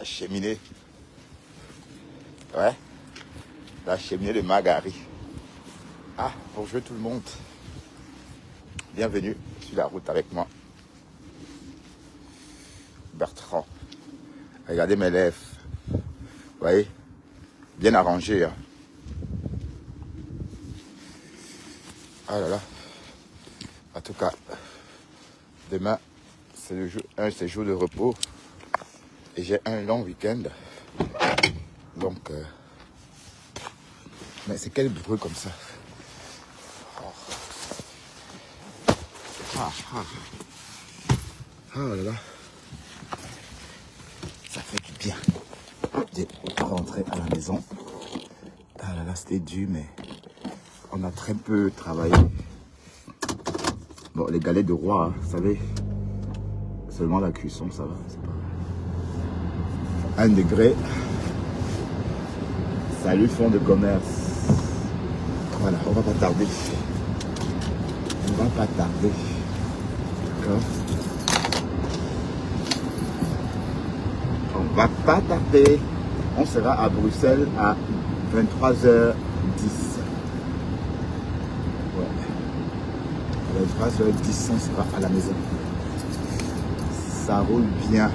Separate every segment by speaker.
Speaker 1: La cheminée. Ouais. La cheminée de Magari. Ah, bonjour tout le monde. Bienvenue sur la route avec moi. Bertrand. Regardez mes lèvres. Vous voyez? Bien arrangé. Hein? Ah là là. En tout cas, demain, c'est le jour, c'est jour de repos. Et j'ai un long week-end. Donc, mais c'est quel bruit comme ça? Oh là là. Ça fait du bien de rentrer à la maison. Ah là là, c'était dur, mais on a très peu travaillé. Bon, les galets de roi, hein, vous savez, seulement la cuisson, ça va, c'est pas... 1 degré. Salut, fonds de commerce. Voilà, on va pas tarder. On va pas tarder. D'accord? On va pas tarder. On sera à Bruxelles à 23h10. Ouais. À 23h10, on sera à la maison. Ça roule bien.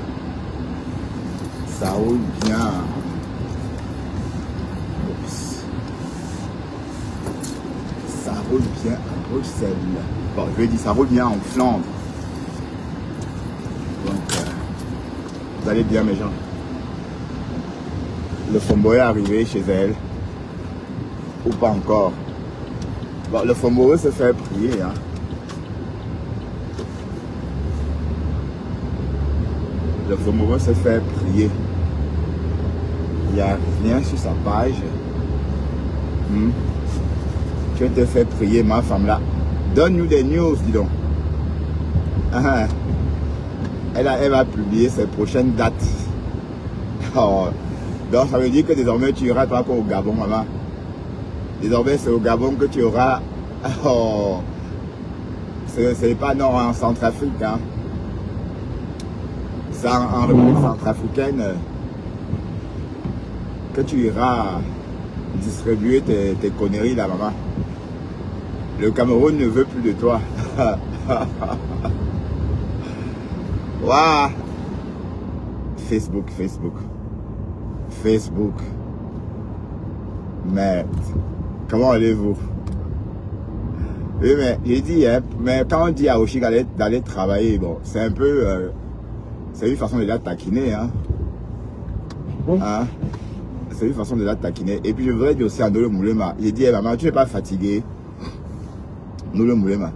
Speaker 1: Ça roule bien. Oups. Ça roule bien à Bruxelles. Bon, je vais dire, ça roule bien en Flandre. Donc, vous allez bien, mes gens. Le Fombo est arrivé chez elle. Ou pas encore. Bon, le Fombo se fait prier. Hein. Le Fombo se fait prier. Il n'y a rien sur sa page. Tu te fais prier, ma femme là. Donne-nous des news, dis donc. Elle va publier ses prochaines dates. Oh. Donc ça veut dire que désormais tu iras pas au Gabon, maman. Désormais c'est au Gabon que tu auras. Oh. C'est pas non en Centrafrique. Hein. C'est en République centrafricaine que tu iras distribuer tes conneries là, maman. Le Cameroun ne veut plus de toi. Waouh. Facebook. Merde. Comment allez-vous? Oui, mais j'ai dit, hein, mais quand on dit à Oshik d'aller travailler, bon, c'est un peu... c'est une façon de la taquiner, hein. Hein? C'est une façon de la taquiner. Et puis je voudrais dire aussi à Nolo Moulema, j'ai dit, hey, maman, tu n'es pas fatigué? Nolo Moulema,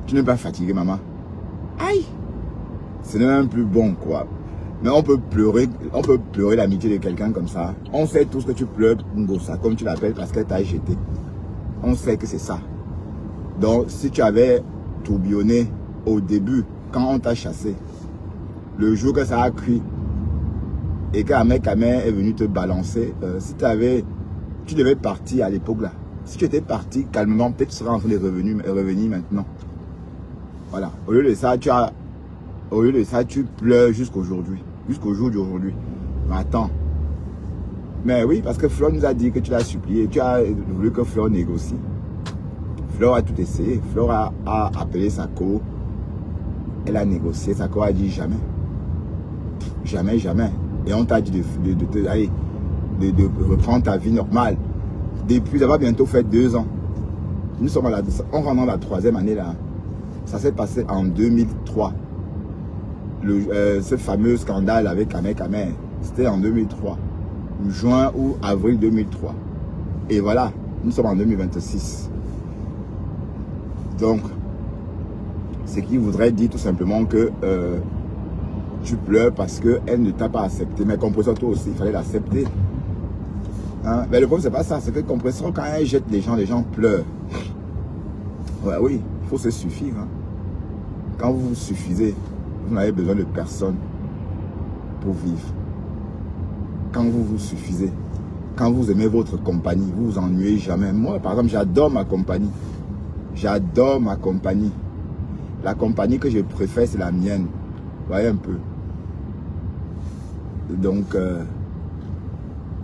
Speaker 1: tu n'es pas fatigué, maman? Aïe! Ce n'est même plus bon, quoi. Mais on peut pleurer l'amitié de quelqu'un comme ça. On sait tout ce que tu pleures, Ngosa, comme tu l'appelles, parce qu'elle t'a jeté. On sait que c'est ça. Donc, si tu avais tourbillonné au début, quand on t'a chassé, le jour que ça a cuit, et qu'Ahmed est venu te balancer, si tu devais partir à l'époque là. Si tu étais parti calmement, peut-être tu serais en train de revenir maintenant. Voilà. Au lieu de ça, tu pleures jusqu'aujourd'hui. Jusqu'au jour d'aujourd'hui. Mais attends. Mais oui, parce que Flore nous a dit que tu l'as supplié. Tu as voulu que Flore négocie. Flore a tout essayé. Flore a appelé sa co. Elle a négocié. Sa co a dit jamais. Jamais. Et on t'a dit de reprendre ta vie normale. Depuis, ça va bientôt faire 2 ans. Nous sommes on rentre dans la 3e année là. Ça s'est passé en 2003. Ce fameux scandale avec Ahmed, c'était en 2003. Juin ou avril 2003. Et voilà, nous sommes en 2026. Donc, ce qui voudrait dire tout simplement que tu pleures parce qu'elle ne t'a pas accepté. Mais Compressor, toi aussi, il fallait l'accepter. Hein? Mais le problème, c'est pas ça. C'est que Compressor, quand elle jette les gens pleurent. Ouais, oui, il faut se suffire. Hein? Quand vous vous suffisez, vous n'avez besoin de personne pour vivre. Quand vous vous suffisez, quand vous aimez votre compagnie, vous vous ennuyez jamais. Moi, par exemple, j'adore ma compagnie. J'adore ma compagnie. La compagnie que je préfère, c'est la mienne. Vous voyez un peu. Donc,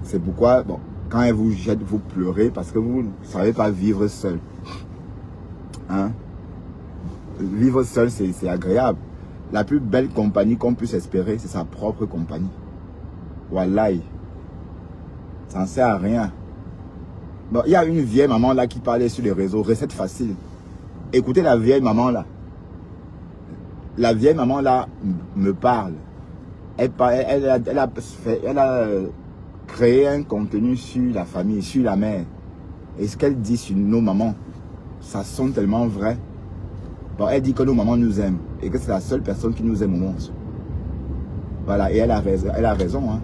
Speaker 1: c'est pourquoi, bon, quand elle vous jette, vous pleurez parce que vous ne savez pas vivre seul. Hein? Vivre seul, c'est agréable. La plus belle compagnie qu'on puisse espérer, c'est sa propre compagnie. Wallahi. Ça ne sert à rien. Bon, il y a une vieille maman là qui parlait sur les réseaux, recette facile. Écoutez la vieille maman là. La vieille maman là me parle. Elle a créé un contenu sur la famille, sur la mère. Et ce qu'elle dit sur nos mamans, ça sonne tellement vrai. Bon, elle dit que nos mamans nous aiment et que c'est la seule personne qui nous aime au monde. Voilà, et elle a raison. Hein.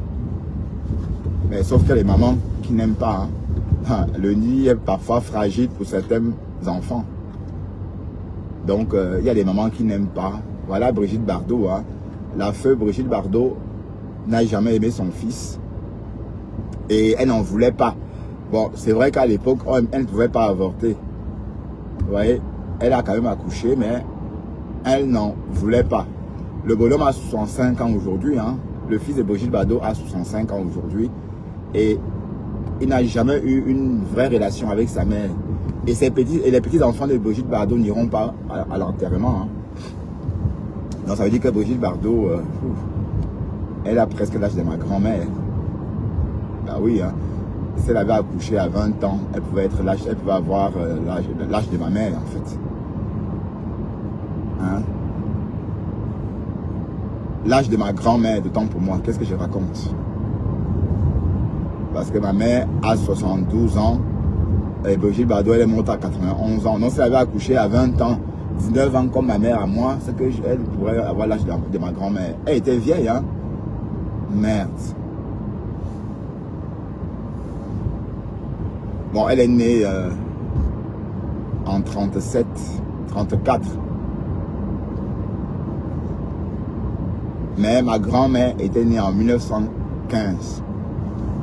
Speaker 1: Mais sauf que les mamans qui n'aiment pas, hein, le nid est parfois fragile pour certains enfants. Donc, il y a des mamans qui n'aiment pas. Voilà Brigitte Bardot. Hein. La feu Brigitte Bardot n'a jamais aimé son fils. Et elle n'en voulait pas. Bon, c'est vrai qu'à l'époque, elle ne pouvait pas avorter. Vous voyez, elle a quand même accouché, mais elle n'en voulait pas. Le bonhomme a 65 ans aujourd'hui. Hein. Le fils de Brigitte Bardot a 65 ans aujourd'hui. Et il n'a jamais eu une vraie relation avec sa mère. Et les petits enfants de Brigitte Bardot n'iront pas à l'enterrement. Hein. Donc ça veut dire que Brigitte Bardot, elle a presque l'âge de ma grand-mère. Bah oui, hein. Si elle avait accouché à 20 ans, elle pouvait avoir l'âge de ma mère en fait. Hein? L'âge de ma grand-mère, de temps pour moi, qu'est-ce que je raconte? Parce que ma mère a 72 ans, et Brigitte Bardot, elle est morte à 91 ans. Donc si elle avait accouché à 20 ans, 19 ans comme ma mère à moi, c'est qu'elle pourrait avoir l'âge de ma grand-mère. Elle était vieille, hein? Merde. Bon, elle est née en 37, 34. Mais ma grand-mère était née en 1915.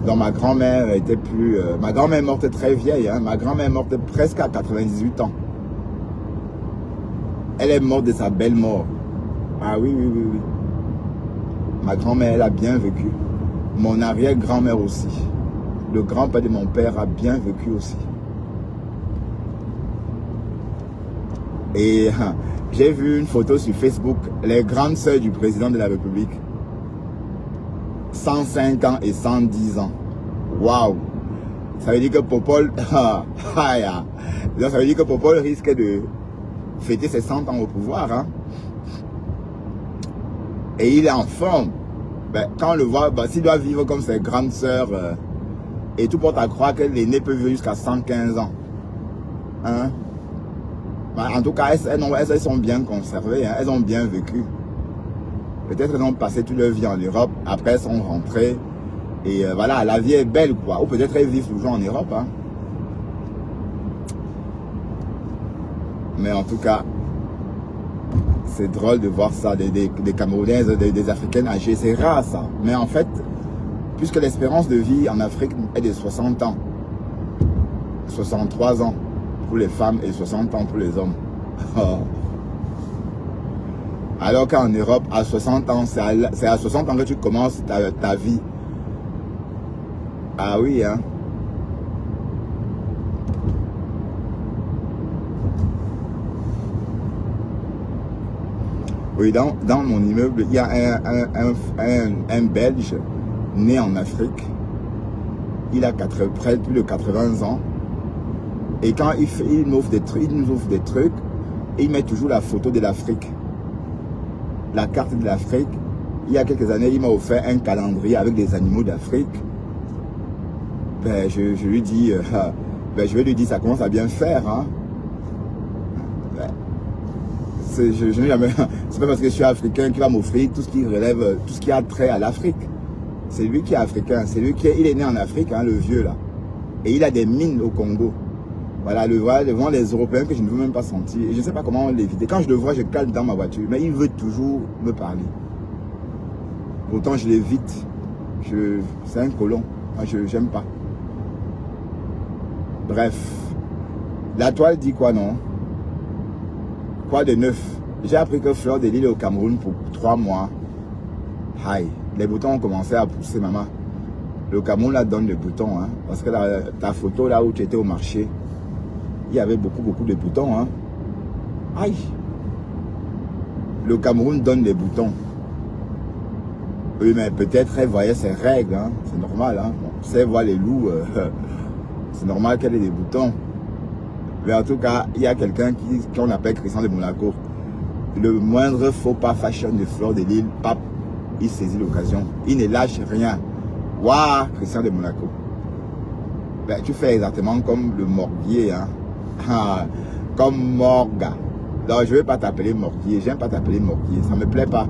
Speaker 1: Donc ma grand-mère était plus... ma grand-mère est morte très vieille. Hein? Ma grand-mère est morte presque à 98 ans. Elle est morte de sa belle mort. Ah oui. Ma grand-mère, elle a bien vécu. Mon arrière-grand-mère aussi. Le grand-père de mon père a bien vécu aussi. Et j'ai vu une photo sur Facebook, les grandes sœurs du président de la République. 105 ans et 110 ans. Waouh! Ça veut dire que Popol... ça veut dire que Popol risque de fêter ses 100 ans au pouvoir. Hein? Et il est en forme. Ben, quand on le voit, ben, s'il doit vivre comme ses grandes sœurs... et tout porte à croire que l'aîné peut vivre jusqu'à 115 ans. Hein? Ben, en tout cas, elles sont bien conservées. Hein? Elles ont bien vécu. Peut-être qu'elles ont passé toute leur vie en Europe. Après, elles sont rentrées. Et voilà, la vie est belle, quoi. Ou peut-être elles vivent toujours en Europe. Hein? Mais en tout cas, c'est drôle de voir ça. Des Camerounaises, des Africaines âgées. C'est rare, ça. Mais en fait, puisque l'espérance de vie en Afrique est de 60 ans. 63 ans pour les femmes et 60 ans pour les hommes. Alors qu'en Europe, à 60 ans, c'est à 60 ans que tu commences ta vie. Ah oui, hein. Oui, dans mon immeuble, il y a un Belge né en Afrique. Il a près de plus de 80 ans. Et quand il nous offre des trucs, il met toujours la photo de l'Afrique. La carte de l'Afrique. Il y a quelques années, il m'a offert un calendrier avec des animaux d'Afrique. Ben, je lui dis, je vais lui dire, ça commence à bien faire. Hein? Ben, je n'ai jamais... C'est pas parce que je suis africain qu'il va m'offrir tout ce qui relève, tout ce qui a trait à l'Afrique. C'est lui qui est africain, c'est lui il est né en Afrique, hein, le vieux là. Et il a des mines au Congo. Voilà, devant les Européens que je ne veux même pas sentir. Et je ne sais pas comment l'éviter. Quand je le vois, je cale dans ma voiture. Mais il veut toujours me parler. Pourtant, je l'évite. C'est un colon. Moi, je n'aime pas. Bref. La toile dit quoi, non? Quoi de neuf? J'ai appris que Fleur de Lys est au Cameroun pour 3 mois. Aïe. les boutons ont commencé à pousser, maman. Le Cameroun là donne des boutons, hein, parce que ta photo là où tu étais au marché, il y avait beaucoup de boutons, hein. Aïe. Le Cameroun donne des boutons. Oui, mais peut-être elle voyait ses règles, hein. C'est normal, hein. Bon, si elle voit les loups, c'est normal qu'elle ait des boutons. Mais en tout cas, il y a quelqu'un qu'on appelle Christian de Monaco. Le moindre faux pas fashion de Fleur de Lille, pape, il saisit l'occasion. Il ne lâche rien. Waouh, Christian de Monaco. Ben, tu fais exactement comme le Morguier, hein. Comme Morga. Non, je ne vais pas t'appeler Morguier. J'aime pas t'appeler Morguier. Ça me plaît pas.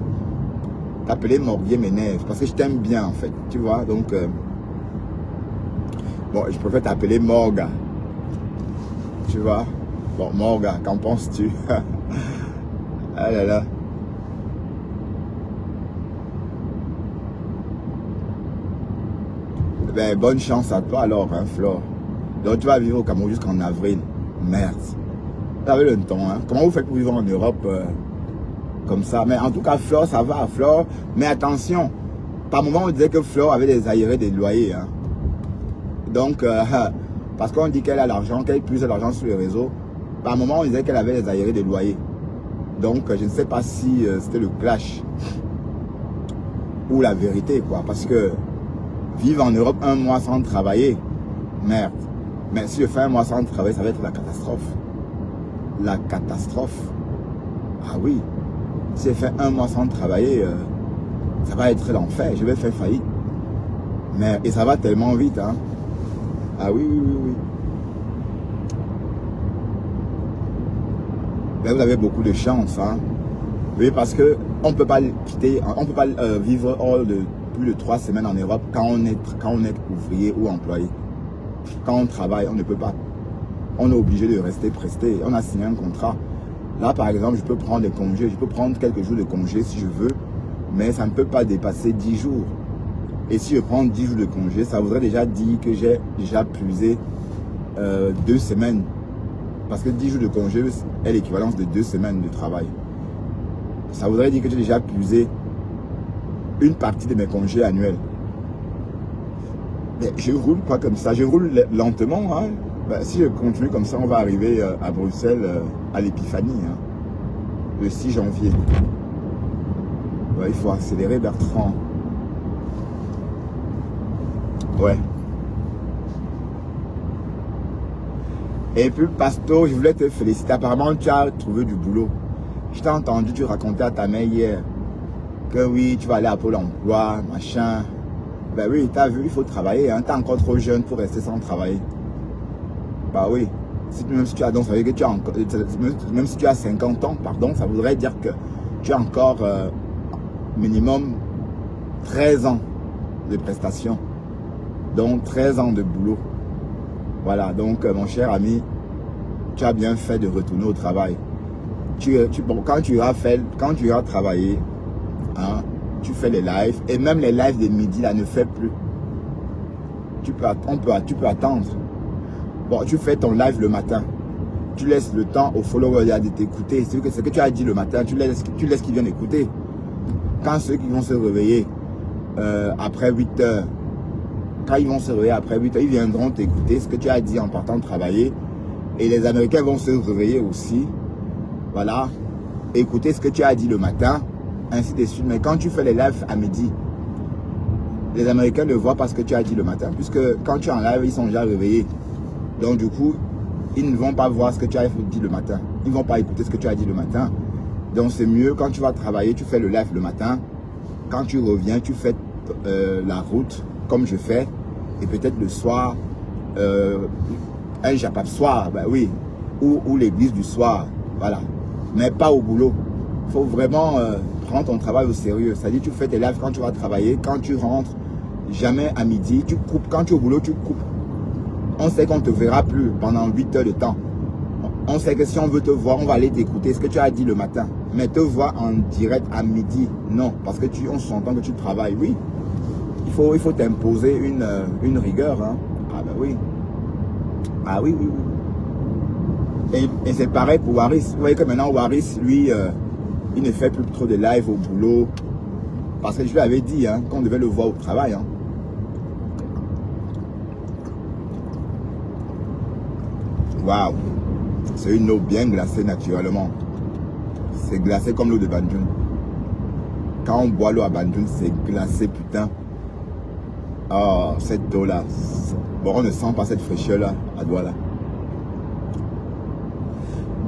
Speaker 1: T'appeler Morguier m'énerve. Parce que je t'aime bien, en fait. Tu vois, donc... bon, je préfère t'appeler Morga. Tu vois. Bon, Morga, qu'en penses-tu? Ah là là. Ben, bonne chance à toi alors, hein, Flore. Donc tu vas vivre au Cameroun jusqu'en avril. Merde. Vous avez le temps, hein. Comment vous faites pour vivre en Europe comme ça? Mais en tout cas, Flore, ça va, Flore. Mais attention, par moment, on disait que Flore avait des arriérés des loyers. Hein. Donc, parce qu'on dit qu'elle a l'argent, qu'elle puise l'argent sur les réseaux. Par moment, on disait qu'elle avait des arriérés des loyers. Donc, je ne sais pas si c'était le clash ou la vérité, quoi. Parce que vivre en Europe un mois sans travailler, merde. Mais si je fais un mois sans travailler, ça va être la catastrophe. La catastrophe. Ah oui. Si je fais un mois sans travailler, ça va être l'enfer. Je vais faire faillite. Mais, et ça va tellement vite, hein. Ah oui, oui, oui, oui. Mais vous avez beaucoup de chance, hein. Oui, parce que on peut pas quitter, on peut pas vivre hors de plus de 3 semaines en Europe quand on est ouvrier ou employé. Quand on travaille, on ne peut pas. On est obligé de rester presté. On a signé un contrat. Là, par exemple, je peux prendre des congés. Je peux prendre quelques jours de congé si je veux. Mais ça ne peut pas dépasser 10 jours. Et si je prends 10 jours de congé, ça voudrait déjà dire que j'ai déjà puisé 2 semaines. Parce que 10 jours de congé est l'équivalence de 2 semaines de travail. Ça voudrait dire que j'ai déjà puisé une partie de mes congés annuels. Mais je roule pas comme ça, je roule lentement. Hein. Ben, si je continue comme ça, on va arriver à Bruxelles à l'épiphanie, hein, le 6 janvier. Ouais, il faut accélérer, Bertrand. Ouais. Et puis, Pasto, je voulais te féliciter. Apparemment, tu as trouvé du boulot. Je t'ai entendu, tu racontais à ta mère hier que oui, tu vas aller à Pôle emploi, machin. Ben oui, tu as vu, il faut travailler. Hein. Tu es encore trop jeune pour rester sans travailler. Bah oui. Même si tu as donc, ça veut dire que tu as encore, même si tu as 50 ans, pardon, ça voudrait dire que tu as encore minimum 13 ans de prestations. Donc 13 ans de boulot. Voilà, donc mon cher ami, tu as bien fait de retourner au travail. Bon, quand tu iras travailler, hein, tu fais les lives, et même les lives de midi là ne fait plus. Tu peux attendre. Bon, tu fais ton live le matin. Tu laisses le temps aux followers de t'écouter. C'est ce que tu as dit le matin, tu laisses qu'ils viennent écouter. Quand ceux qui vont se réveiller après 8 heures, quand ils vont se réveiller après 8 heures, ils viendront t'écouter ce que tu as dit en partant de travailler. Et les Américains vont se réveiller aussi. Voilà. Écouter ce que tu as dit le matin, ainsi de suite. Mais quand tu fais les lives à midi, les Américains ne voient pas ce que tu as dit le matin. Puisque quand tu es en live, ils sont déjà réveillés. Donc du coup, ils ne vont pas voir ce que tu as dit le matin. Ils ne vont pas écouter ce que tu as dit le matin. Donc c'est mieux quand tu vas travailler, tu fais le live le matin. Quand tu reviens, tu fais la route comme je fais. Et peut-être le soir, un japap soir, ben oui. Ou l'église du soir. Voilà. Mais pas au boulot. Il faut vraiment prendre ton travail au sérieux. C'est-à-dire tu fais tes lives quand tu vas travailler. Quand tu rentres, jamais à midi. Tu coupes. Quand tu es au boulot, tu coupes. On sait qu'on ne te verra plus pendant 8 heures de temps. On sait que si on veut te voir, on va aller t'écouter ce que tu as dit le matin. Mais te voir en direct à midi, non. Parce que on s'entend que tu travailles, oui. Il faut t'imposer une rigueur. Hein. Ah ben oui. Ah oui, oui, oui. Et c'est pareil pour Waris. Vous voyez que maintenant, Waris, lui, il ne fait plus trop de live au boulot. Parce que je lui avais dit hein, qu'on devait le voir au travail. Hein. Waouh! C'est une eau bien glacée naturellement. C'est glacé comme l'eau de Banjul. Quand on boit l'eau à Banjul, c'est glacé, putain. Oh, cette eau-là. Bon, on ne sent pas cette fraîcheur-là à Douala.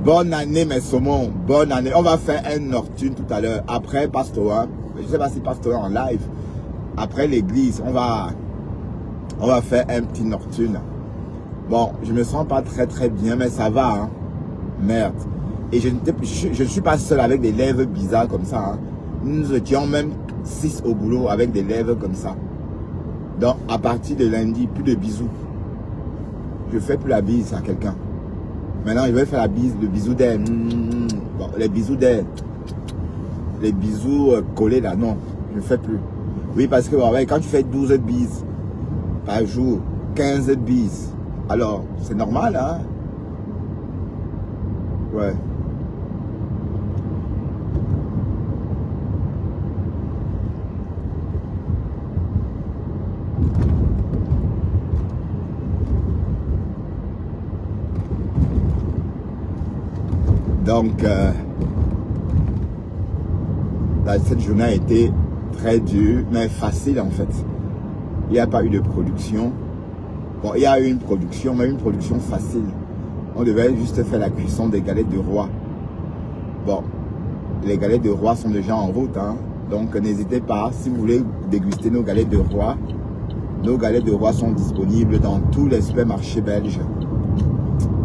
Speaker 1: Bonne année, mes saumons. Bonne année. On va faire un nocturne tout à l'heure. Après Pastorin. Je ne sais pas si Pastorin en live. Après l'église, on va faire un petit nocturne. Bon, je me sens pas très bien, mais ça va. Hein. Merde. Et je ne suis pas seul avec des lèvres bizarres comme ça. Hein. Nous étions même 6 au boulot avec des lèvres comme ça. Donc, à partir de lundi, plus de bisous. Je ne fais plus la bise à quelqu'un. Maintenant, je vais faire la bise, le bisou d'air. Bon, les bisous d'air. Les bisous collés là, non. Je ne fais plus. Oui, parce que ouais, quand tu fais 12 bises par jour, 15 bises, alors, c'est normal, hein? Ouais. Donc, cette journée a été très dure, mais facile en fait. Il n'y a pas eu de production. Bon, il y a eu une production, mais une production facile. On devait juste faire la cuisson des galettes de roi. Bon, les galettes de roi sont déjà en route. Hein. Donc, n'hésitez pas, si vous voulez déguster nos galettes de roi sont disponibles dans tous les supermarchés belges.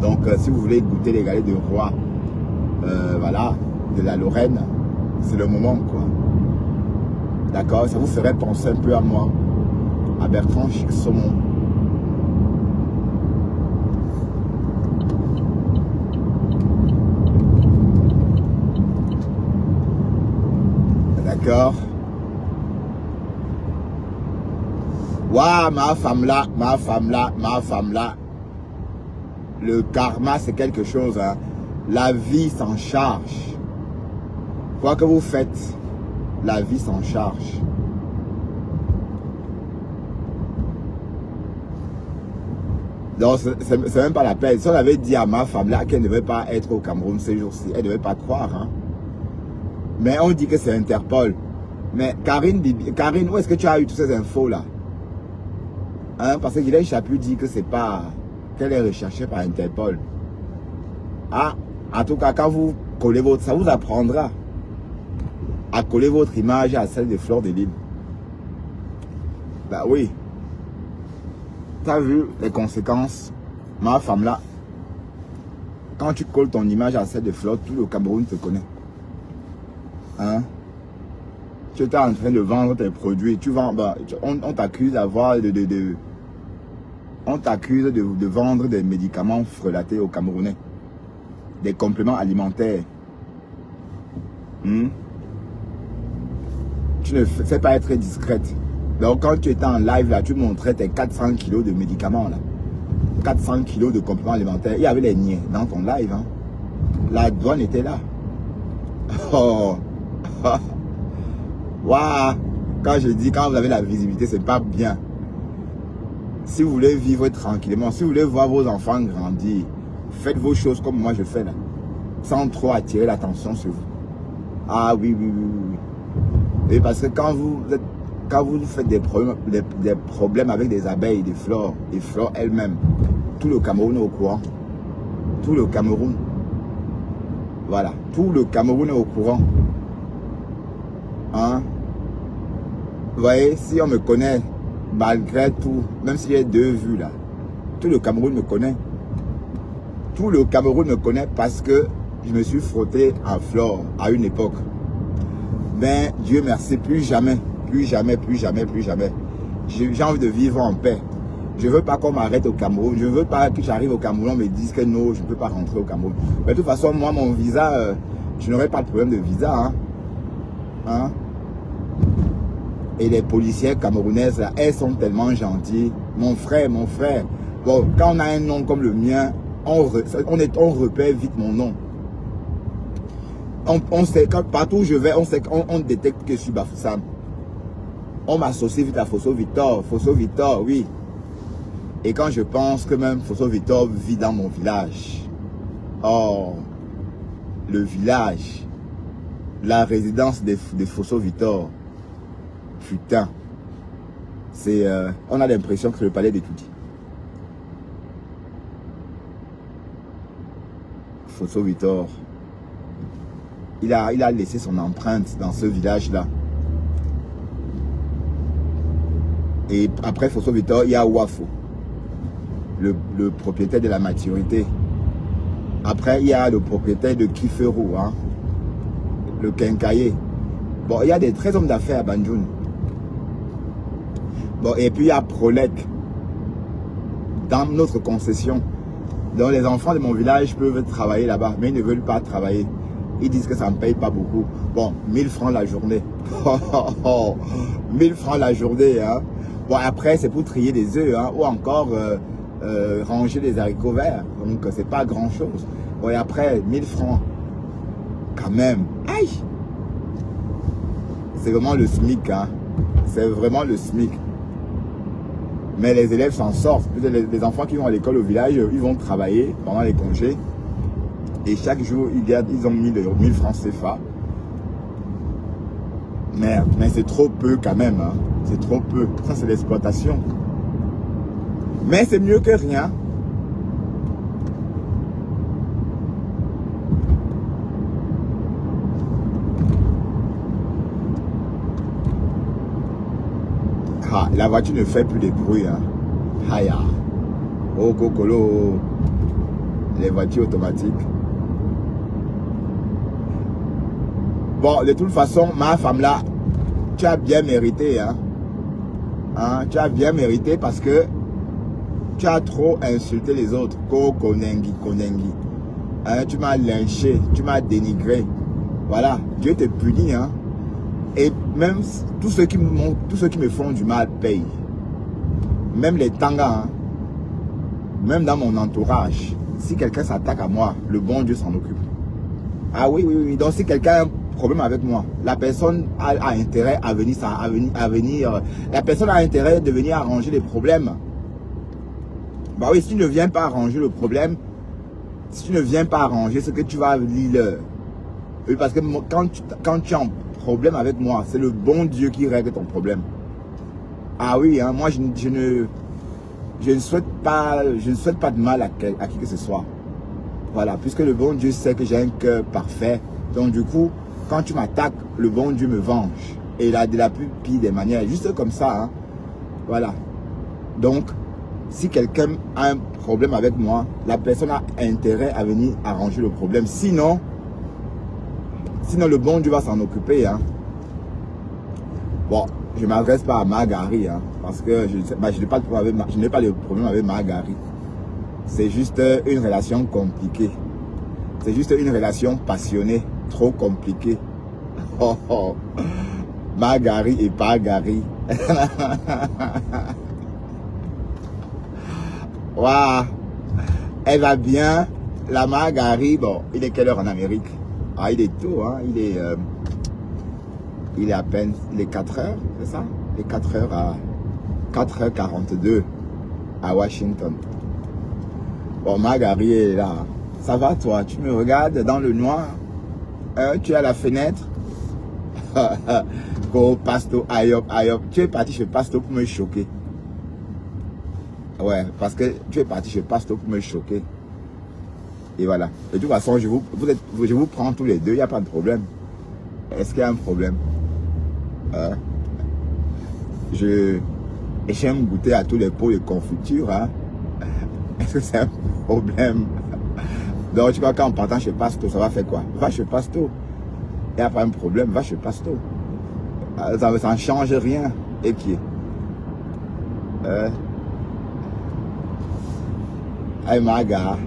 Speaker 1: Donc, si vous voulez goûter les galettes de roi, voilà, de la Lorraine, c'est le moment, quoi. D'accord? Ça vous ferait penser un peu à moi, à Bertrand Chic Saumon. D'accord? Waouh, ma femme là. Le karma, c'est quelque chose, hein. La vie s'en charge. Quoi que vous faites, la vie s'en charge. Donc, c'est même pas la peine. Si on avait dit à ma femme là qu'elle ne devait pas être au Cameroun ces jours-ci, elle ne devait pas croire. Hein. Mais on dit que c'est Interpol. Mais Karine, où est-ce que tu as eu toutes ces infos là? Hein, parce que Guylaine Chaput dit que c'est pas qu'elle est recherchée par Interpol. Ah, en tout cas, quand vous collez votre, ça vous apprendra à coller votre image à celle de Fleur de Lille. Bah oui. Tu as vu les conséquences? Ma femme là, quand tu colles ton image à celle de Fleur, tout le Cameroun te connaît. Hein? Tu es en train de vendre tes produits. Tu vends, bah, on t'accuse d'avoir on t'accuse de vendre des médicaments frelatés aux Camerounais. Des compléments alimentaires. Tu ne sais pas être discrète. Donc quand tu étais en live là, tu montrais tes 400 kilos de médicaments là. 400 kilos de compléments alimentaires. Il y avait les niais dans ton live. Hein. La douane était là. Oh. Waouh. Quand je dis, quand vous avez la visibilité, c'est pas bien. Si vous voulez vivre tranquillement, si vous voulez voir vos enfants grandir, faites vos choses comme moi je fais là. Sans trop attirer l'attention sur vous. Ah oui. Et parce que quand vous faites des problèmes avec des abeilles, des fleurs elles-mêmes, tout le Cameroun est au courant. Tout le Cameroun. Voilà. Tout le Cameroun est au courant. Hein? Vous voyez, si on me connaît, malgré tout, même s'il y a 2 vues là, tout le Cameroun me connaît. Tout le Cameroun me connaît parce que je me suis frotté en flore à une époque. Mais Dieu merci, plus jamais. J'ai envie de vivre en paix. Je ne veux pas qu'on m'arrête au Cameroun. Je ne veux pas que j'arrive au Cameroun, on me dise que non, je ne peux pas rentrer au Cameroun. Mais de toute façon, moi, mon visa, je n'aurai pas de problème de visa. Hein? Et les policières camerounaises, là, elles sont tellement gentilles. Mon frère. Bon, quand on a un nom comme le mien, on repère vite mon nom. On sait, partout où je vais, on sait qu'on détecte que je suis Bafoussam. On m'associe vite à Fosso Victor. Fosso Victor, oui. Et quand je pense que même Fosso Victor vit dans mon village. Oh, le village. La résidence de Fosso Victor. Putain. C'est, on a l'impression que c'est le palais d'étudier. Fosso Victor. Il a laissé son empreinte dans ce village-là. Et après Fosso Victor, il y a Wafo, le propriétaire de la maturité. Après, il y a le propriétaire de Kiferou, hein, le quincailler. Bon, il y a des très hommes d'affaires à Banjoun. Bon, et puis il y a Prolec, dans notre concession. Donc les enfants de mon village peuvent travailler là-bas, mais ils ne veulent pas travailler. Ils disent que ça ne paye pas beaucoup. Bon, 1000 francs la journée. 1000 francs la journée, hein. Bon, après, c'est pour trier des œufs, hein, ou encore ranger des haricots verts. Donc, c'est pas grand-chose. Bon, et après, 1000 francs. Quand même. Aïe! C'est vraiment le SMIC, hein. C'est vraiment le SMIC. Mais les élèves s'en sortent. Les enfants qui vont à l'école au village, ils vont travailler pendant les congés. Et chaque jour, ils ont 1000 francs CFA. Merde, mais c'est trop peu quand même. Hein. C'est trop peu. Ça, c'est l'exploitation. Mais c'est mieux que rien. Ah, la voiture ne fait plus de bruit. Hein. Haya. Oh, Kokolo. Les voitures automatiques. Bon, de toute façon, ma femme là, tu as bien mérité, hein. Tu as bien mérité parce que tu as trop insulté les autres. Konengi. Hein, tu m'as lynché, tu m'as dénigré. Voilà, Dieu te punit, hein. Et même tous ceux qui me font du mal payent. Même les tangas, hein. Même dans mon entourage. Si quelqu'un s'attaque à moi, le bon Dieu s'en occupe. Ah oui. Donc si quelqu'un a un problème avec moi, la personne a intérêt à venir, la personne a intérêt de venir arranger les problèmes. Bah oui, si tu ne viens pas arranger le problème, si tu ne viens pas arranger ce que tu vas lire. Oui, parce que quand tu as un problème avec moi, c'est le bon Dieu qui règle ton problème. Ah oui, hein, moi je ne souhaite pas de mal à qui que ce soit. Voilà, puisque le bon Dieu sait que j'ai un cœur parfait. Donc du coup, quand tu m'attaques, le bon Dieu me venge. Et là, de la plus pire des manières, juste comme ça. Hein. Voilà. Donc, si quelqu'un a un problème avec moi, la personne a intérêt à venir arranger le problème. Sinon le bon Dieu va s'en occuper. Hein. Bon, je ne m'adresse pas à Margari, hein, parce que je n'ai pas de problème avec Margari. C'est juste une relation compliquée. C'est juste une relation passionnée, trop compliquée. Oh. Margari et pas Gary. Waouh. Elle va bien. La Margari, bon, il est quelle heure en Amérique? Ah, il est tôt, hein. Il est à peine les 4 heures, c'est ça? Les 4 heures à 4h42 à Washington. Bon, Margari est là. Ça va toi? Tu me regardes dans le noir? Tu es à la fenêtre? Go Pasto, ayop. Tu es parti chez Pasto pour me choquer. Ouais, parce que tu es parti chez Pasto pour me choquer. Et voilà. De toute façon, je vous prends tous les deux, il n'y a pas de problème. Est-ce qu'il y a un problème? J'aime goûter à tous les pots de confiture. Hein? Est-ce que c'est un problème? Donc, tu vois, quand on partant chez Pasto, ça va faire quoi? Va chez Pasto. Il n'y a pas un problème, va chez Pasto. Ça ne change rien. Et qui est Aïe, Maga.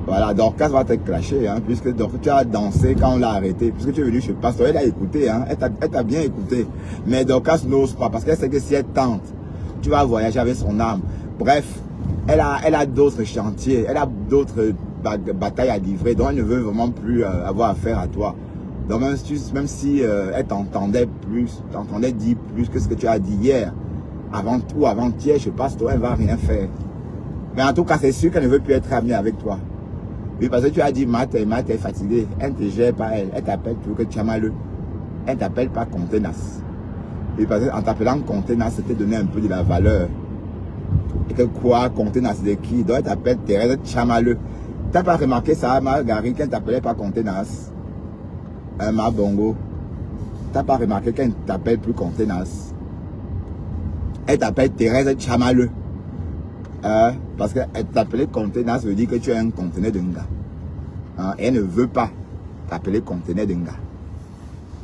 Speaker 1: Voilà, Dorcas va te clasher, hein, puisque tu as dansé quand on l'a arrêté, puisque tu es venu chez Pasteur, elle a écouté, hein, elle t'a bien écouté. Mais Dorcas n'ose pas, parce qu'elle sait que si elle tente, tu vas voyager avec son âme. Bref, elle a d'autres chantiers, elle a d'autres batailles à livrer, donc elle ne veut vraiment plus avoir affaire à toi. Donc même si elle t'entendait dire plus que ce que tu as dit hier, avant-hier, je pense, toi, elle va rien faire. Mais en tout cas, c'est sûr qu'elle ne veut plus être amie avec toi. Oui, parce que tu as dit, Matt est fatiguée. Elle ne te gère pas, elle t'appelle toujours que tu as malheureux. Elle ne t'appelle pas contenace. Et parce qu'en t'appelant contenace, c'était donner un peu de la valeur. Et que quoi, contenace de qui? Donc elle t'appelle Thérèse Chamaleux. Tu n'as pas remarqué ça, Marguerite, qu'elle ne t'appelait pas contenace? Ma bongo. Tu n'as pas remarqué qu'elle ne t'appelle plus contenace? Elle t'appelle Thérèse Chamaleux. Parce qu'elle t'appelait contenace, ça veut dire que tu es un conteneur de gars. Elle ne veut pas t'appeler conteneur de gars.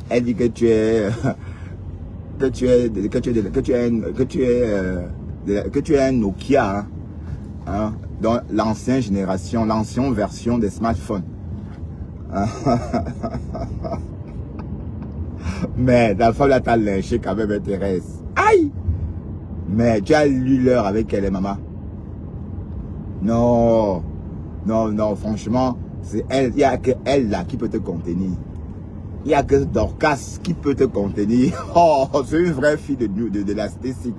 Speaker 1: Elle dit que tu es un Nokia, dans l'ancienne génération, l'ancienne version des smartphones. Mais la femme là t'a lynché quand même, Thérèse. Aïe! Mais tu as lu l'heure avec elle, maman. Non, franchement, c'est elle, il n'y a que elle là qui peut te contenir. Il n'y a que Dorcas qui peut te contenir. Oh, c'est une vraie fille de la cité-sic.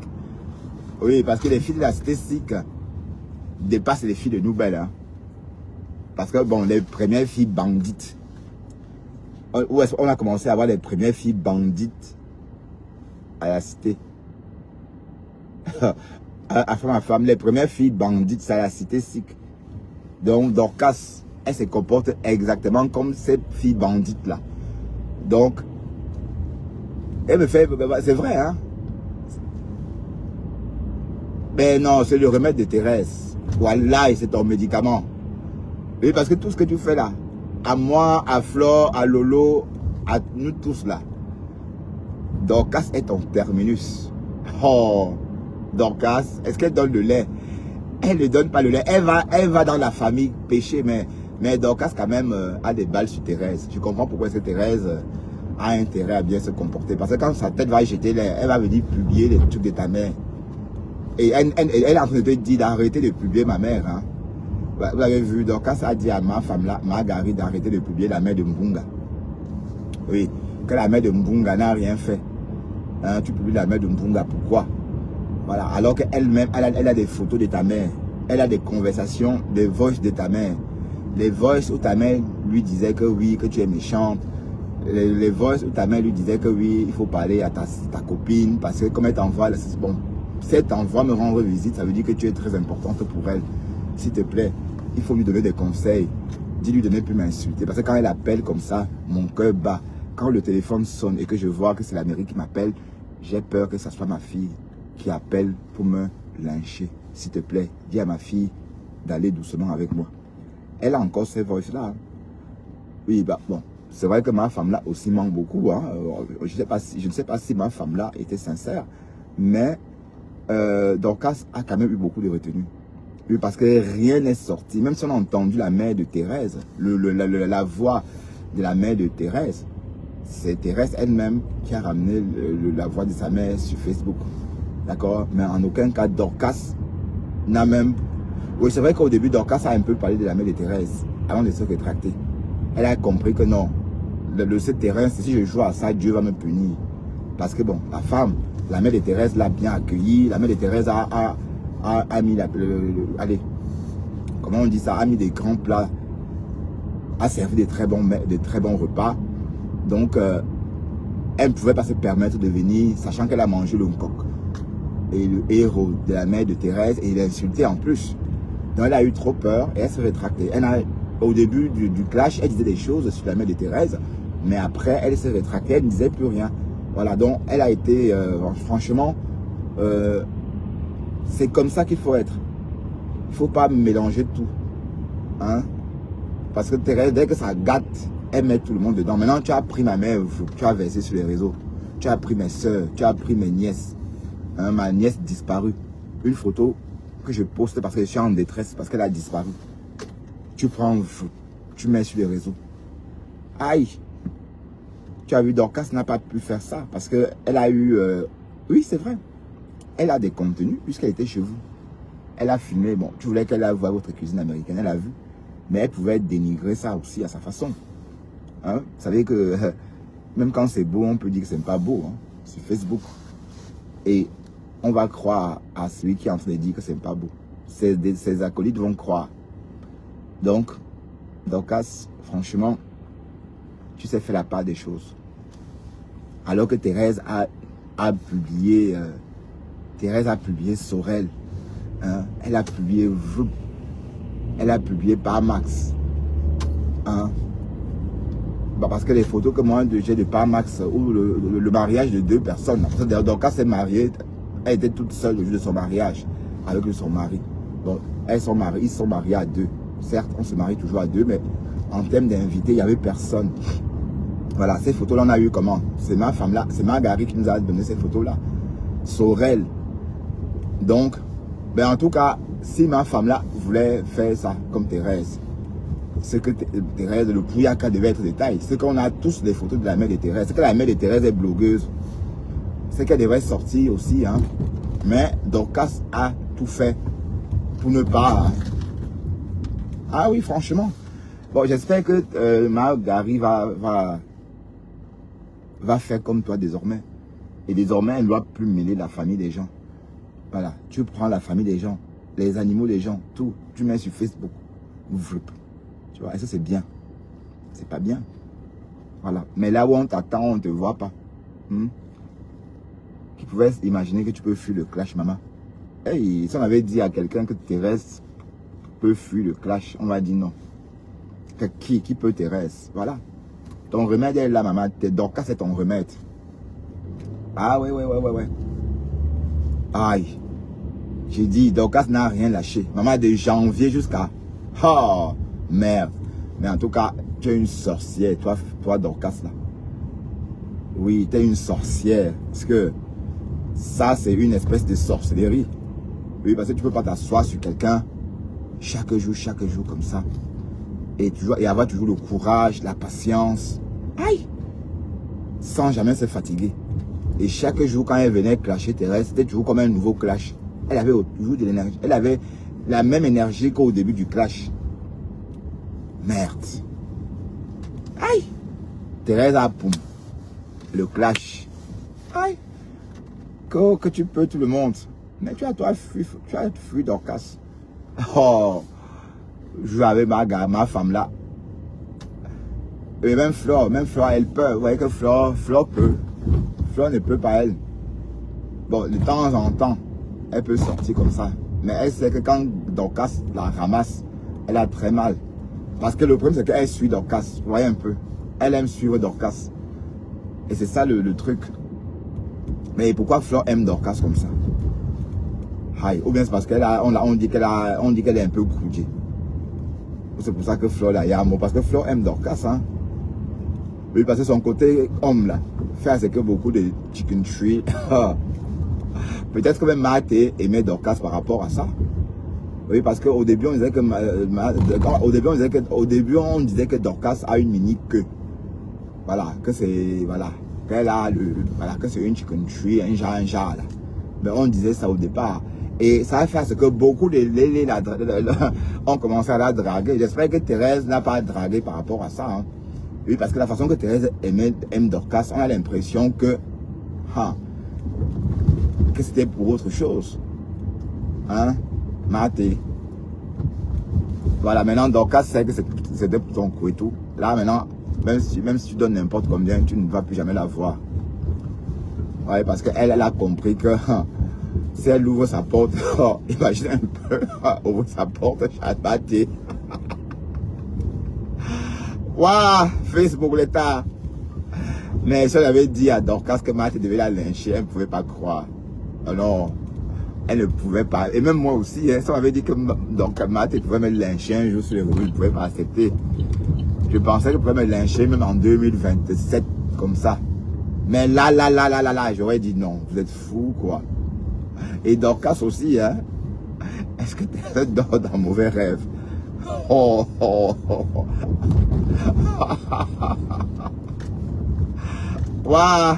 Speaker 1: Oui, parce que les filles de la cité-sic dépassent les filles de Nouvelle. Hein. Parce que, bon, les premières filles bandites, où est-ce qu'on a commencé à avoir les premières filles bandites à la cité? À femme, les premières filles bandites, c'est à la cité-sic. Donc, Dorcas, elle se comporte exactement comme ces filles bandites-là. Donc, elle me fait, c'est vrai, hein. Mais non, c'est le remède de Thérèse. Voilà, c'est ton médicament. Oui, parce que tout ce que tu fais là, à moi, à Flore, à Lolo, à nous tous là, Dorcas est ton terminus. Oh, Dorcas, est-ce qu'elle donne le lait? Elle ne donne pas le lait. Elle va dans la famille pêcher, mais Dorcas quand même a des balles sur Thérèse. Tu comprends pourquoi est-ce que Thérèse a intérêt à bien se comporter. Parce que quand sa tête va jeter, elle va venir publier les trucs de ta mère. Et elle est en train de te dire d'arrêter de publier ma mère. Hein. Vous avez vu, Dorcas a dit à ma femme là, Marguerite, d'arrêter de publier la mère de Mbunga. Oui, que la mère de Mbunga n'a rien fait. Hein, tu publies la mère de Mbunga, pourquoi? Voilà, alors qu'elle-même, elle a des photos de ta mère. Elle a des conversations, des voices de ta mère. Les voices où ta mère lui disait que oui, que tu es méchante. Les voices où ta mère lui disait que oui, il faut parler à ta copine. Parce que comme elle t'envoie, bon, si elle t'envoie me rendre visite, ça veut dire que tu es très importante pour elle. S'il te plaît, il faut lui donner des conseils. Dis-lui de ne plus m'insulter. Parce que quand elle appelle comme ça, mon cœur bat. Quand le téléphone sonne et que je vois que c'est la mairie qui m'appelle, j'ai peur que ce soit ma fille qui appelle pour me lyncher. S'il te plaît, dis à ma fille d'aller doucement avec moi. Elle a encore ces voix-là. Hein. Oui, bah bon, c'est vrai que ma femme là aussi manque beaucoup. Hein. Je ne sais pas si ma femme là était sincère, mais Dorcas a quand même eu beaucoup de retenue. Oui, parce que rien n'est sorti. Même si on a entendu la mère de Thérèse, la voix de la mère de Thérèse, c'est Thérèse elle-même qui a ramené la voix de sa mère sur Facebook. D'accord? Mais en aucun cas, Dorcas n'a même... Oui, c'est vrai qu'au début, Dorcas a un peu parlé de la mère de Thérèse avant de se rétracter. Elle a compris que non, ce terrain, si je joue à ça, Dieu va me punir. Parce que bon, la femme, la mère de Thérèse l'a bien accueillie. La mère de Thérèse a mis allez, comment on dit ça, a mis des grands plats, a servi de très bons repas. Donc, elle ne pouvait pas se permettre de venir, sachant qu'elle a mangé le coq. Et le héros de la mère de Thérèse, et il a insulté en plus. Donc, elle a eu trop peur et elle s'est rétractée. Au début du clash, elle disait des choses sur la mère de Thérèse, mais après, elle s'est rétractée, elle ne disait plus rien. Voilà, donc elle a été, franchement, c'est comme ça qu'il faut être. Il ne faut pas mélanger tout. Hein? Parce que Thérèse, dès que ça gâte, elle met tout le monde dedans. Maintenant, tu as pris ma mère, tu as versé sur les réseaux. Tu as pris mes soeurs, tu as pris mes nièces. Hein, ma nièce disparue. Une photo que je poste parce que je suis en détresse, parce qu'elle a disparu. Tu prends, tu mets sur les réseaux. Aïe! Tu as vu, Dorcas n'a pas pu faire ça parce qu'elle a eu... oui, c'est vrai. Elle a des contenus puisqu'elle était chez vous. Elle a filmé. Bon, tu voulais qu'elle voie votre cuisine américaine. Elle a vu. Mais elle pouvait dénigrer ça aussi à sa façon. Hein? Vous savez que même quand c'est beau, on peut dire que c'est pas beau, hein, sur Facebook. Et on va croire à celui qui est en train de dire que c'est pas beau. Ses acolytes vont croire. Donc, Dorcas, franchement, tu sais faire la part des choses. Alors que Thérèse a publié Sorel. Hein? Elle a publié Par Max. Hein? Bah parce que les photos que moi j'ai de Par Max ou le mariage de 2 personnes. Parce que Dorcas s'est mariée, elle était toute seule le jour de son mariage avec son mari. Donc ils sont mariés à 2. Certes, on se marie toujours à 2, mais en termes d'invités, il n'y avait personne. Voilà, ces photos-là, on a eu comment? C'est ma femme là, c'est Marguerite qui nous a donné ces photos-là. Sorel. Donc, ben en tout cas, si ma femme là voulait faire ça comme Thérèse, c'est que Thérèse, le Pouyaka devait être détail. C'est qu'on a tous des photos de la mère de Thérèse. C'est que la mère de Thérèse est blogueuse. C'est qu'elle devrait sortir aussi, hein. Mais Dorcas a tout fait pour ne pas... Ah oui, franchement. Bon, j'espère que Marguerite va faire comme toi désormais. Et désormais, elle ne doit plus mêler la famille des gens. Voilà, tu prends la famille des gens, les animaux des gens, tout, tu mets sur Facebook. Tu vois, et ça c'est bien. C'est pas bien. Voilà. Mais là où on t'attend, on ne te voit pas. Qui pouvait imaginer que tu peux fuir le clash, maman? Hey, si on avait dit à quelqu'un que Thérèse peut fuir le clash, on va dire non. Qui peut Thérèse? Voilà. Ton remède est là, maman. Dorcas, c'est ton remède. Ah ouais. Aïe. J'ai dit, Dorcas n'a rien lâché. Maman, de janvier jusqu'à... Oh, merde. Mais en tout cas, tu es une sorcière, toi Dorcas, là. Oui, tu es une sorcière. Parce que ça, c'est une espèce de sorcellerie. Oui, parce que tu ne peux pas t'asseoir sur quelqu'un chaque jour, comme ça. Et avoir toujours le courage, la patience. Aïe! Sans jamais se fatiguer. Et chaque jour, quand elle venait clasher Thérèse, c'était toujours comme un nouveau clash. Elle avait toujours de l'énergie. Elle avait la même énergie qu'au début du clash. Merde. Aïe! Thérèse a poum. Le clash. Aïe! Que tu peux, tout le monde. Mais tu as fui Dorcas. Oh! Je joue avec ma femme là. Et même Flore, elle peut. Vous voyez que Flore peut. Flore ne peut pas, elle. Bon, de temps en temps, elle peut sortir comme ça. Mais elle sait que quand Dorcas la ramasse, elle a très mal. Parce que le problème, c'est qu'elle suit Dorcas. Vous voyez un peu. Elle aime suivre Dorcas. Et c'est ça le truc. Mais pourquoi Flore aime Dorcas comme ça? Aïe. Ou bien c'est parce on dit qu'elle est un peu croudée. C'est pour ça que Flore là, il y a un mot. Parce que Flore aime Dorcas, hein. Oui, parce que son côté homme là, fait ce que beaucoup de chicken tree. Peut-être que même Marthe aimait Dorcas par rapport à ça. Oui, parce qu'au début on disait que on disait que Dorcas a une mini queue. Voilà, que c'est qu'elle a que c'est une chicken tree, un genre là. Mais on disait ça au départ. Et ça a fait ce que beaucoup de Lélé ont commencé à la draguer. J'espère que Thérèse n'a pas dragué par rapport à ça. Hein. Oui, parce que la façon que Thérèse aime Dorcas, on a l'impression que c'était pour autre chose. Hein? Maté. Voilà, maintenant Dorcas sait que c'était pour ton coup et tout. Là maintenant, même si tu donnes n'importe combien, tu ne vas plus jamais la voir. Ouais, parce qu'elle a compris que si elle ouvre sa porte, imagine un peu, ouvre sa porte, maté. Waouh, Facebook l'état. Mais si elle avait dit à Dorcas que Marthe devait la lyncher, elle ne pouvait pas croire. Alors, elle ne pouvait pas. Et même moi aussi, hein, si on avait dit que Marthe pouvait me lyncher un jour sur les réseaux, je ne pouvais pas accepter. Je pensais qu'elle pouvait me lyncher même en 2027, comme ça. Mais là, j'aurais dit non, vous êtes fous, quoi. Et Dorcas aussi, hein. Est-ce que tu dors dans mauvais rêve? Waouh.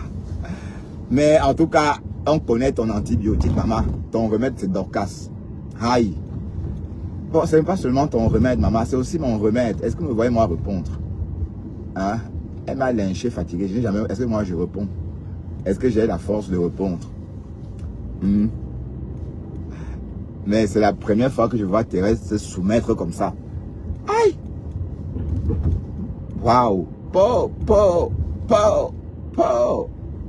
Speaker 1: Mais en tout cas, on connaît ton antibiotique, maman. Ton remède, c'est Dorcas. Aïe. Bon, c'est pas seulement ton remède, maman, c'est aussi mon remède. Est-ce que vous voyez moi répondre? Hein? Elle m'a lynché, fatigué. Je n'ai jamais... Est-ce que moi je réponds? Est-ce que j'ai la force de répondre? Mais c'est la première fois que je vois Thérèse se soumettre comme ça. Aïe! Waouh! Po!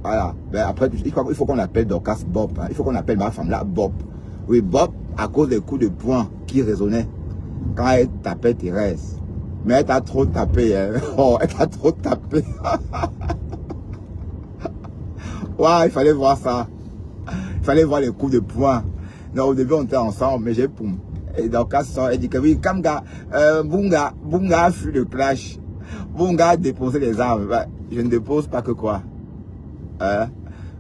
Speaker 1: Voilà. Ben après, il faut qu'on appelle Dorcas Bob. Hein. Il faut qu'on appelle ma femme là Bob. Oui, Bob, à cause des coups de poing qui résonnaient quand elle tapait Thérèse. Mais elle t'a trop tapé. Hein. Oh, elle t'a trop tapé. Waouh, il fallait voir ça. Il fallait voir les coups de poing. Non, au début, on était ensemble, mais j'ai poum. Et Dorcas sort, elle dit que oui, Kamga, Bunga fut le clash. Bunga a déposé les armes. Ben, je ne dépose pas que quoi.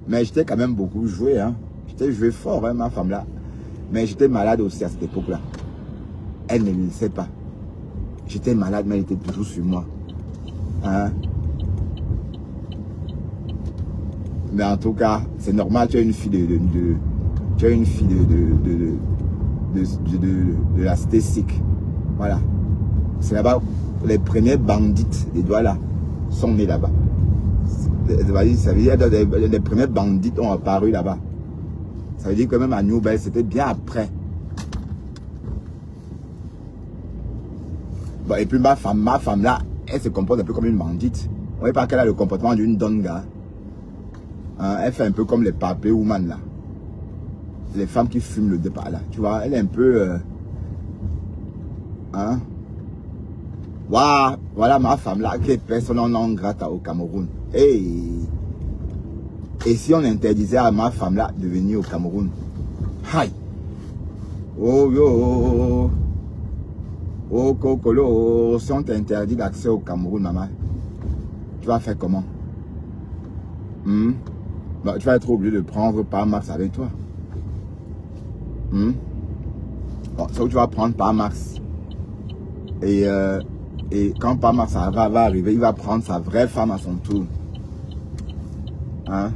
Speaker 1: Mais j'étais quand même beaucoup joué. Hein. J'étais joué fort, hein, ma femme là. Mais j'étais malade aussi à cette époque-là. Elle ne le sait pas. J'étais malade, mais elle était toujours sur moi. Hein. Mais en tout cas, c'est normal, tu es une fille tu es une fille de la cité sikh. Voilà. C'est là-bas, les premiers bandits des Douala sont nés là-bas. Ça veut dire que les premiers bandits ont apparu là-bas. Ça veut dire que même à New Bell, c'était bien après. Bon, et puis ma femme là, elle se comporte un peu comme une bandite. Vous voyez pas qu'elle a le comportement d'une donga. Hein, elle fait un peu comme les papés woman là. Les femmes qui fument le départ là. Tu vois, elle est un peu... hein? Waouh, voilà ma femme là qui est personne non grata au Cameroun. Hey. Et si on interdisait à ma femme là de venir au Cameroun? Aïe. Oh yo. Oh Kokolo. Si on t'interdit d'accès au Cameroun, maman, tu vas faire comment? Bah, tu vas être obligé de prendre Par Max avec toi. Bon, ça où tu vas prendre Par Max. Et quand Par Max va arriver, il va prendre sa vraie femme à son tour. Hein?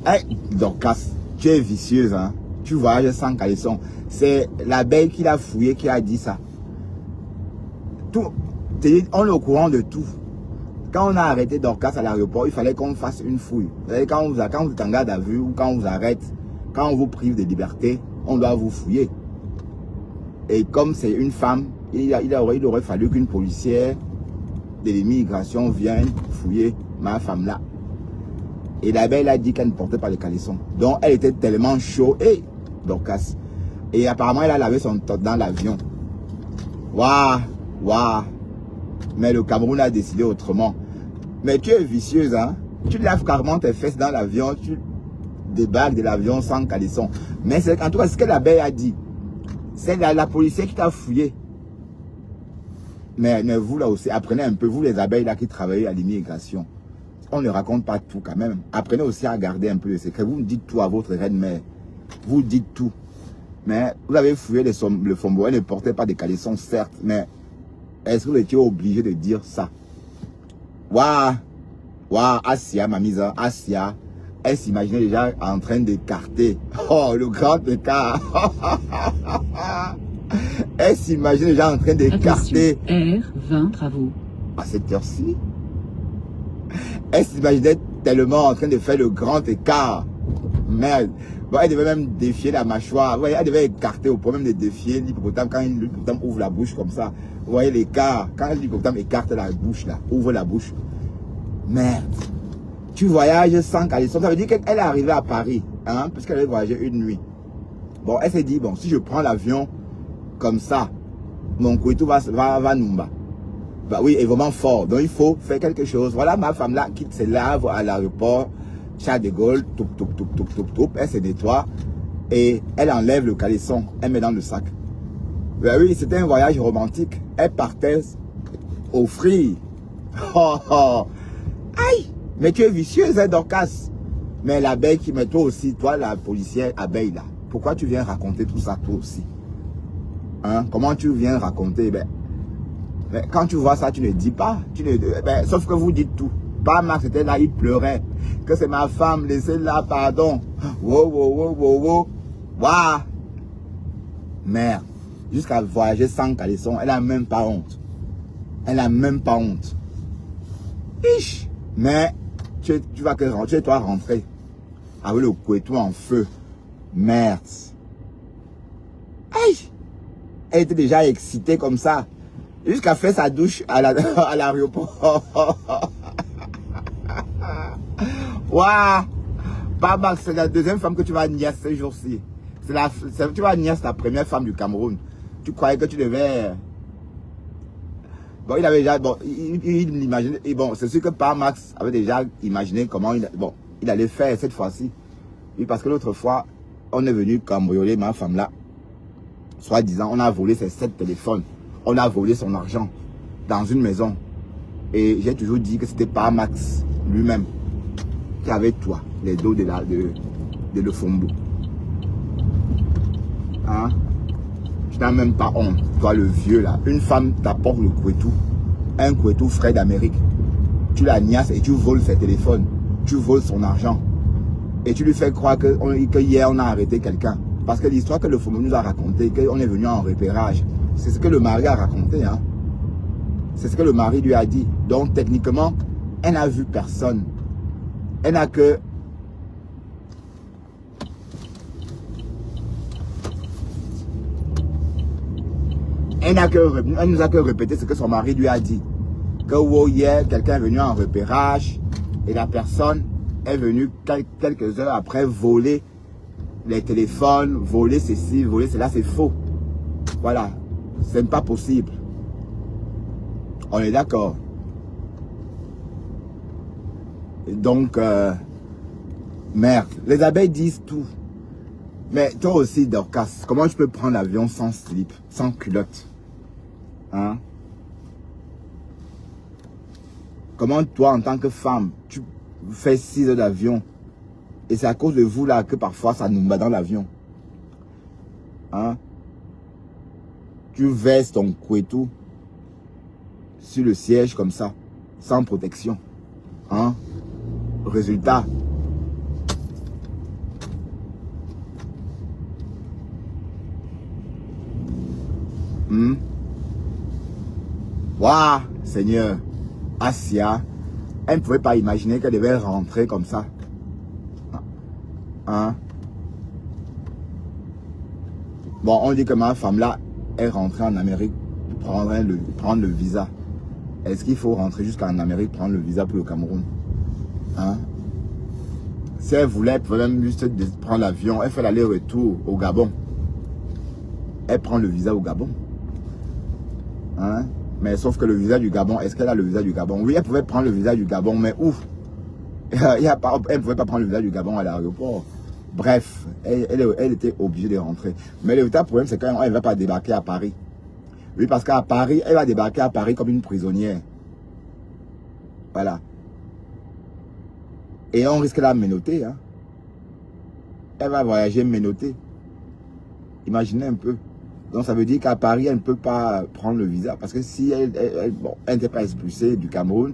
Speaker 1: Hey, Dorcas, tu es vicieuse, hein? Tu voyages sans caleçon. C'est l'abeille qui l'a fouillé qui a dit ça. Tout, on est au courant de tout. Quand on a arrêté Dorcas à l'aéroport, il fallait qu'on fasse une fouille. Quand vous êtes en garde à vue ou quand on vous arrête, quand on vous prive de liberté, on doit vous fouiller. Et comme c'est une femme, il aurait fallu qu'une policière de l'immigration vienne fouiller ma femme là. Et l'abeille a dit qu'elle ne portait pas de caleçon. Donc elle était tellement chaude. Et Dorcas. Et apparemment elle a lavé son top dans l'avion. Waouh, waouh. Mais le Cameroun a décidé autrement. Mais tu es vicieuse, hein. Tu laves carrément tes fesses dans l'avion. Tu débarques de l'avion sans caleçon. Mais c'est en tout cas ce que l'abeille a dit. C'est la policière qui t'a fouillé. Mais vous là aussi, apprenez un peu, vous les abeilles là qui travaillent à l'immigration. On ne raconte pas tout quand même. Apprenez aussi à garder un peu le secret. Vous dites tout à votre reine-mère. Vous dites tout. Mais vous avez fouillé le fombo. Elle ne portait pas de caleçons, certes. Mais est-ce que vous étiez obligé de dire ça? Waouh! Waouh! Asia, ma mise, Asia. Elle s'imaginait déjà en train d'écarter. Oh, le grand écart. Elle s'imaginait déjà en train d'écarter.
Speaker 2: R20 travaux.
Speaker 1: À cette heure-ci? Elle s'imaginait tellement en train de faire le grand écart. Merde. Bon, elle devait même défier la mâchoire. Vous voyez, elle devait écarter au point même de défier l'hippopotame quand l'hippopotame ouvre la bouche comme ça. Vous voyez l'écart. Quand l'hippopotame écarte la bouche là, ouvre la bouche. Merde. Tu voyages sans caleçon. Ça veut dire qu'elle est arrivée à Paris. Hein, parce qu'elle avait voyagé une nuit. Bon, elle s'est dit, bon, si je prends l'avion comme ça, mon couteau va Numba. Bah oui, est vraiment fort. Donc il faut faire quelque chose. Voilà ma femme là qui se lave à l'aéroport, Charles de Gaulle, elle se nettoie et elle enlève le caleçon, elle met dans le sac. Bah oui, c'était un voyage romantique. Elle partait offrir. Oh, oh. Aïe, mais tu es vicieuse, hein, Dorcas. Mais l'abeille qui met toi aussi, toi la policière abeille là. Pourquoi tu viens raconter tout ça toi aussi? Hein? Comment tu viens raconter? Mais quand tu vois ça, tu ne dis pas. Sauf que vous dites tout. Par Max était là, il pleurait. Que c'est ma femme, laissez-la, pardon. Wow. Merde. Jusqu'à voyager sans caleçon, elle n'a même pas honte. Elle n'a même pas honte. Ish. Mais tu vas que rentrer, toi rentrer avec le couteau en feu. Merde. Aïe. Elle était déjà excitée comme ça. Jusqu'à faire sa douche à l'aéroport. Waouh. Baba, c'est la deuxième femme que tu vas nier ce jour-ci. Tu vas nier la première femme du Cameroun. Tu croyais que tu devais... Bon, il avait déjà... Bon, il l'imaginait... Et bon, c'est sûr que Parmax avait déjà imaginé comment il allait faire cette fois-ci. Oui, parce que l'autre fois, on est venu cambrioler ma femme là. Soi-disant, on a volé ses 7 téléphones. On a volé son argent dans une maison. Et j'ai toujours dit que c'était Parmax lui-même qui avait toi, les dos de le Fombo. Hein? Tu n'as même pas honte, toi le vieux là. Une femme t'apporte le couetou, un couetou frais d'Amérique. Tu la niasses et tu voles ses téléphones. Tu voles son argent. Et tu lui fais croire que hier on a arrêté quelqu'un. Parce que l'histoire que le Fombo nous a raconté, qu'on est venu en repérage, c'est ce que le mari a raconté. Hein? C'est ce que le mari lui a dit. Donc techniquement, elle n'a vu personne. Elle n'a que... Elle nous a que répété ce que son mari lui a dit. Que oh, hier, quelqu'un est venu en repérage et la personne est venue quelques heures après voler les téléphones, voler ceci, voler cela. C'est faux. Voilà. C'est pas possible. On est d'accord. Donc, merde. Les abeilles disent tout. Mais toi aussi, Dorcas, comment je peux prendre l'avion sans slip, sans culotte? Hein? Comment toi, en tant que femme, tu fais 6 heures d'avion et c'est à cause de vous là que parfois ça nous bat dans l'avion? Hein? Tu verses ton couetou sur le siège comme ça, sans protection. Hein? Résultat. Waouh, Seigneur. Asia, elle ne pouvait pas imaginer qu'elle devait rentrer comme ça. Hein? Bon, on dit que ma femme là est rentrée en Amérique pour prendre le visa. Est-ce qu'il faut rentrer jusqu'en Amérique prendre le visa pour le Cameroun? Hein? Si elle voulait, elle pouvait même juste prendre l'avion. Elle fait l'aller-retour au Gabon. Elle prend le visa au Gabon. Hein? Mais sauf que le visa du Gabon, est-ce qu'elle a le visa du Gabon? Oui, elle pouvait prendre le visa du Gabon, mais ouf! Elle ne pouvait pas prendre le visa du Gabon à l'aéroport. Bref, elle était obligée de rentrer. Mais le vrai problème, c'est qu'elle ne va pas débarquer à Paris. Oui, parce qu'à Paris, elle va débarquer à Paris comme une prisonnière. Voilà. Et on risque de la menotter. Hein. Elle va voyager menottée. Imaginez un peu. Donc ça veut dire qu'à Paris, elle ne peut pas prendre le visa. Parce que si elle n'était pas expulsée du Cameroun,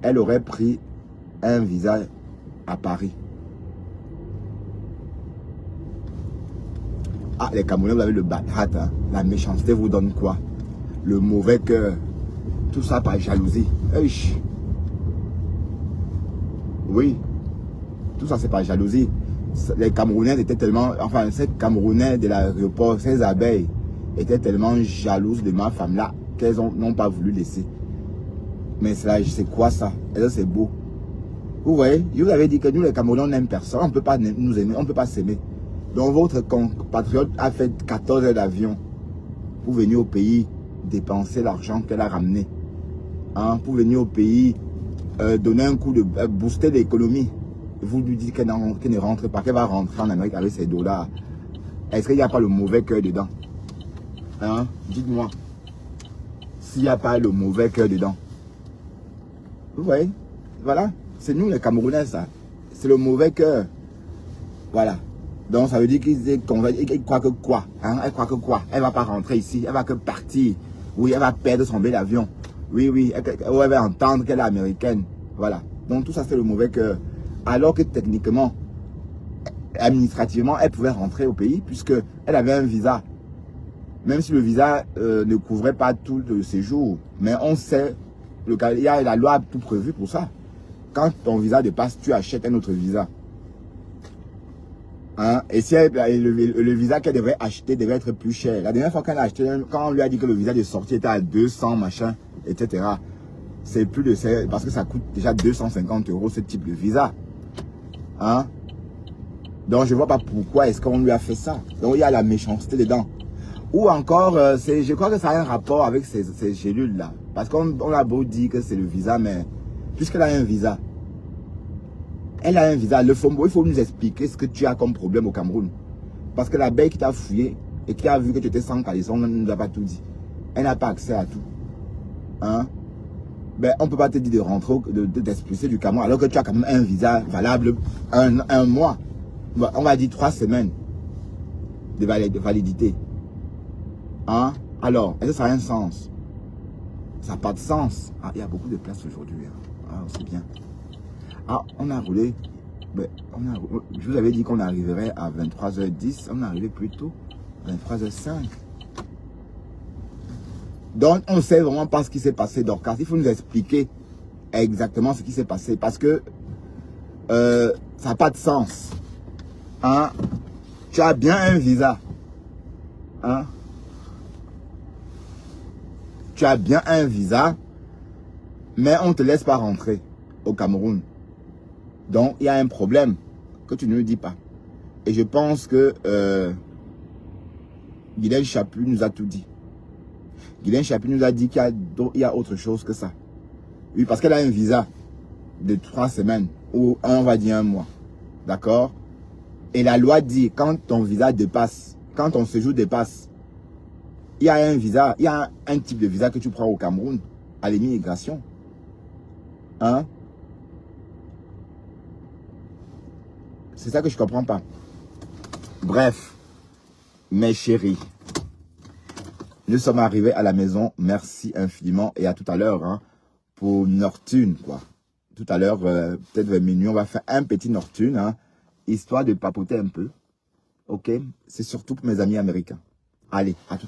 Speaker 1: elle aurait pris un visa à Paris. Ah, les Camerounais, vous avez le badhat. Hein. La méchanceté vous donne quoi? Le mauvais cœur. Tout ça par jalousie. Eish. Oui. Tout ça, c'est par jalousie. Les Camerounais étaient tellement... Enfin, ces Camerounais de l'aéroport, ces abeilles, étaient tellement jalouses de ma femme-là qu'elles n'ont pas voulu laisser. Mais c'est quoi ça? Et ça, c'est beau. Vous voyez, je vous avais dit que nous, les Camerounais, on n'aime personne. On ne peut pas nous aimer, on ne peut pas s'aimer. Donc, votre compatriote a fait 14 heures d'avion pour venir au pays dépenser l'argent qu'elle a ramené. Hein, pour venir au pays donner un coup de... booster l'économie. Vous lui dites qu'elle ne rentre pas, qu'elle va rentrer en Amérique avec ses dollars. Est-ce qu'il n'y a pas le mauvais cœur dedans? Hein? Dites-moi. S'il n'y a pas le mauvais cœur dedans. Vous voyez? Voilà. C'est nous les Camerounais, ça. C'est le mauvais cœur. Voilà. Donc ça veut dire qu'ils croient que quoi? Hein? Elle croit que quoi? Elle ne va pas rentrer ici. Elle va que partir. Oui, elle va perdre son billet d'avion. Oui, oui. Elle va entendre qu'elle est américaine. Voilà. Donc tout ça, c'est le mauvais cœur. Alors que techniquement, administrativement, elle pouvait rentrer au pays puisque elle avait un visa. Même si le visa ne couvrait pas tout le séjour. Mais on sait, il y a la loi tout prévu pour ça. Quand ton visa dépasse, tu achètes un autre visa. Hein? Et si le visa qu'elle devrait acheter devait être plus cher. La dernière fois qu'elle a acheté, quand on lui a dit que le visa de sortie était à 200, machin, etc. C'est plus de ça, parce que ça coûte déjà 250 € ce type de visa. Hein? Donc je ne vois pas pourquoi est-ce qu'on lui a fait ça. Donc il y a la méchanceté dedans. Ou encore, je crois que ça a un rapport avec ces gélules-là. Parce qu'on a beau dire que c'est le visa, mais puisqu'elle a un visa, elle a un visa. Il faut nous expliquer ce que tu as comme problème au Cameroun. Parce que la belle qui t'a fouillé et qui a vu que tu étais sans caleçon, ne nous a pas tout dit. Elle n'a pas accès à tout. Hein? Ben, on ne peut pas te dire de rentrer, de t'expulser du Cameroun, alors que tu as quand même un visa valable un mois. On va dire 3 semaines de validité. Hein? Alors, est-ce que ça a un sens? Ça n'a pas de sens. Ah, il y a beaucoup de place aujourd'hui. Hein. Ah, c'est bien. Ah, on a roulé. Ben, je vous avais dit qu'on arriverait à 23h10. On est arrivé plus tôt. 23h05. Donc, on ne sait vraiment pas ce qui s'est passé, Dorcas. Il faut nous expliquer exactement ce qui s'est passé. Parce que ça n'a pas de sens. Hein? Tu as bien un visa. Hein? Tu as bien un visa, mais on ne te laisse pas rentrer au Cameroun. Donc, il y a un problème que tu ne nous dis pas. Et je pense que Guylaine Chapuis nous a tout dit. Guylaine Chapuis nous a dit qu'il y a autre chose que ça. Oui, parce qu'elle a un visa de 3 semaines, ou on va dire 1 mois. D'accord? Et la loi dit, quand ton visa dépasse, quand ton séjour dépasse, il y a un visa, il y a un type de visa que tu prends au Cameroun, à l'immigration. Hein? C'est ça que je ne comprends pas. Bref, mes chéris, nous sommes arrivés à la maison. Merci infiniment et à tout à l'heure hein, pour Nocturne, quoi. Tout à l'heure, peut-être vers minuit, on va faire un petit Nocturne, hein, histoire de papoter un peu. Ok? C'est surtout pour mes amis américains. Allez, à tout à l'heure.